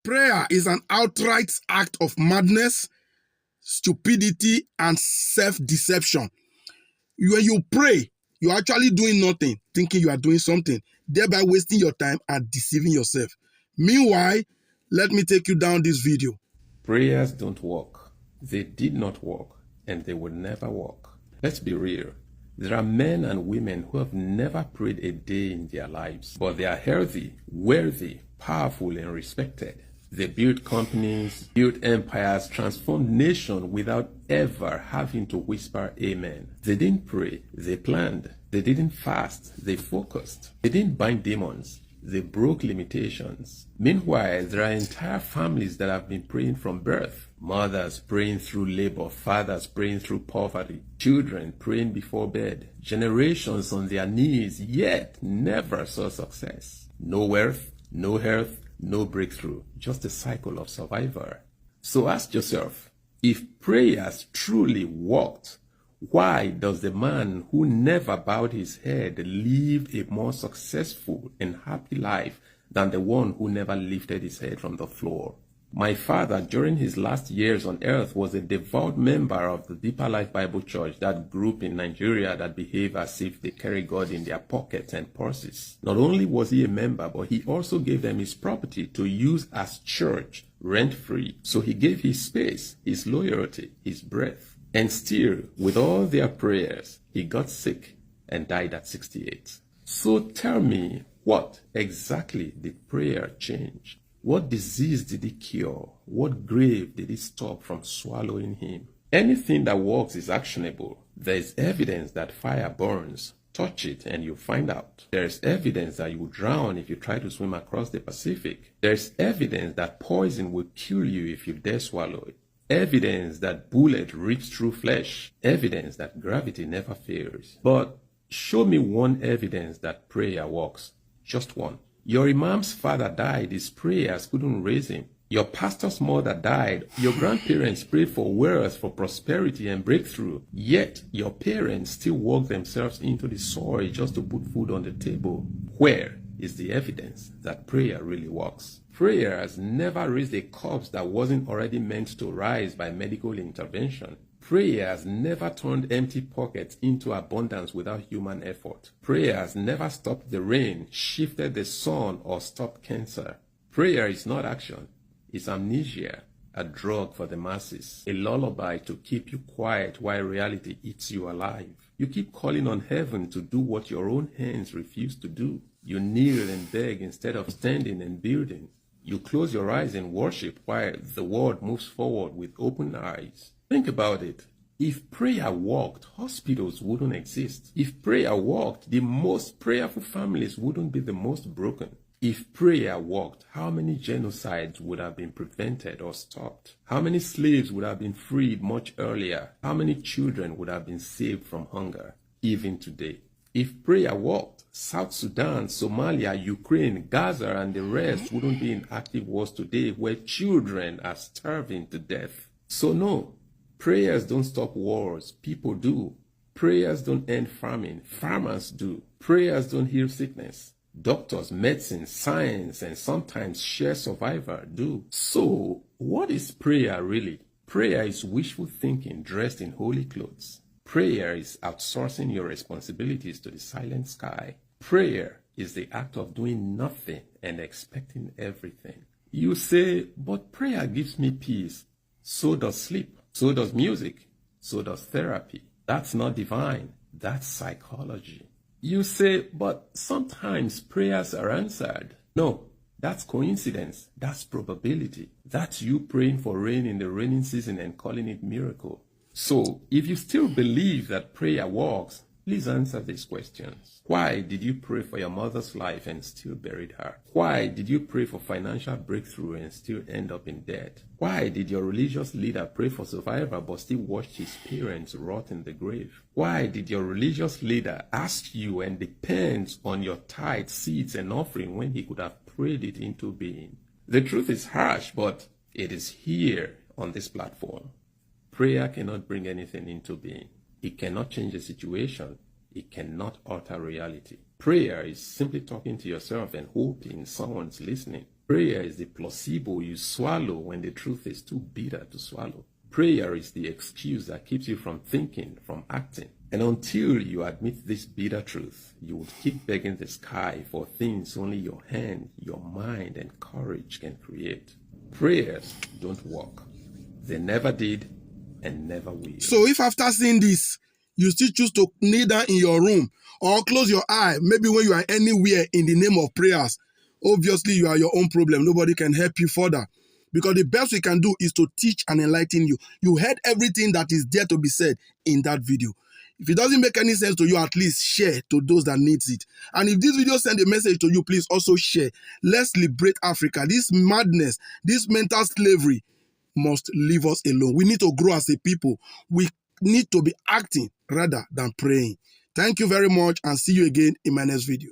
Prayer is an outright act of madness, stupidity, and self-deception. When you pray, you're actually doing nothing, thinking you are doing something, thereby wasting your time and deceiving yourself. Meanwhile, let me take you down this video. Prayers don't work. They did not work, and they will never work. Let's be real. There are men and women who have never prayed a day in their lives, but they are healthy, wealthy, powerful, and respected. They built companies, built empires, transformed nations without ever having to whisper amen. They didn't pray, they planned. They didn't fast, they focused. They didn't bind demons, they broke limitations. Meanwhile, there are entire families that have been praying from birth. Mothers praying through labor, fathers praying through poverty, children praying before bed, generations on their knees, yet never saw success. No wealth, no health, no breakthrough, just a cycle of survival. So ask yourself, if prayers truly worked, why does the man who never bowed his head live a more successful and happy life than the one who never lifted his head from the floor? My father, during his last years on earth, was a devout member of the Deeper Life Bible Church, that group in Nigeria that behave as if they carry God in their pockets and purses. Not only was he a member, but he also gave them his property to use as church, rent-free. So he gave his space, his loyalty, his breath. And still, with all their prayers, he got sick and died at 68. So tell me, what exactly did prayer change? What disease did he cure? What grave did he stop from swallowing him? Anything that works is actionable. There is evidence that fire burns. Touch it and you find out. There is evidence that you will drown if you try to swim across the Pacific. There is evidence that poison will kill you if you dare swallow it. Evidence that bullet rips through flesh. Evidence that gravity never fails. But show me one evidence that prayer works. Just one. Your imam's father died, his prayers couldn't raise him. Your pastor's mother died, your grandparents prayed for wealth, for prosperity and breakthrough. Yet your parents still work themselves into the soil just to put food on the table. Where is the evidence that prayer really works? Prayer has never raised a corpse that wasn't already meant to rise by medical intervention. Prayer has never turned empty pockets into abundance without human effort. Prayer has never stopped the rain, shifted the sun, or stopped cancer. Prayer is not action. It's amnesia, a drug for the masses, a lullaby to keep you quiet while reality eats you alive. You keep calling on heaven to do what your own hands refuse to do. You kneel and beg instead of standing and building. You close your eyes and worship while the world moves forward with open eyes. Think about it. If prayer worked, hospitals wouldn't exist. If prayer worked, the most prayerful families wouldn't be the most broken. If prayer worked, how many genocides would have been prevented or stopped? How many slaves would have been freed much earlier? How many children would have been saved from hunger, even today? If prayer worked, South Sudan, Somalia, Ukraine, Gaza, and the rest wouldn't be in active wars today where children are starving to death. So no, prayers don't stop wars, people do. Prayers don't end famine, farmers do. Prayers don't heal sickness. Doctors, medicine, science, and sometimes sheer survival do. So, what is prayer really? Prayer is wishful thinking dressed in holy clothes. Prayer is outsourcing your responsibilities to the silent sky. Prayer is the act of doing nothing and expecting everything. You say, but prayer gives me peace. So does sleep. So does music. So does therapy. That's not divine. That's psychology. You say, but sometimes prayers are answered. No, that's coincidence. That's probability. That's you praying for rain in the raining season and calling it miracle. So, if you still believe that prayer works, please answer these questions. Why did you pray for your mother's life and still buried her? Why did you pray for financial breakthrough and still end up in debt? Why did your religious leader pray for survival but still watched his parents rot in the grave? Why did your religious leader ask you and depends on your tithe, seeds, and offering when he could have prayed it into being? The truth is harsh, but it is here on this platform. Prayer cannot bring anything into being. It cannot change the situation. It cannot alter reality. Prayer is simply talking to yourself and hoping someone's listening. Prayer is the placebo you swallow when the truth is too bitter to swallow. Prayer is the excuse that keeps you from thinking, from acting. And until you admit this bitter truth, you would keep begging the sky for things only your hand, your mind, and courage can create. Prayers don't work. They never did and never will. So if after seeing this, you still choose to kneel down in your room or close your eye, maybe when you are anywhere in the name of prayers, obviously you are your own problem. Nobody can help you further. Because the best we can do is to teach and enlighten you. You heard everything that is there to be said in that video. If it doesn't make any sense to you, at least share to those that needs it. And if this video send a message to you, please also share. Let's liberate Africa. This madness, this mental slavery must leave us alone. We need to grow as a people. We need to be acting rather than praying. Thank you very much and see you again in my next video.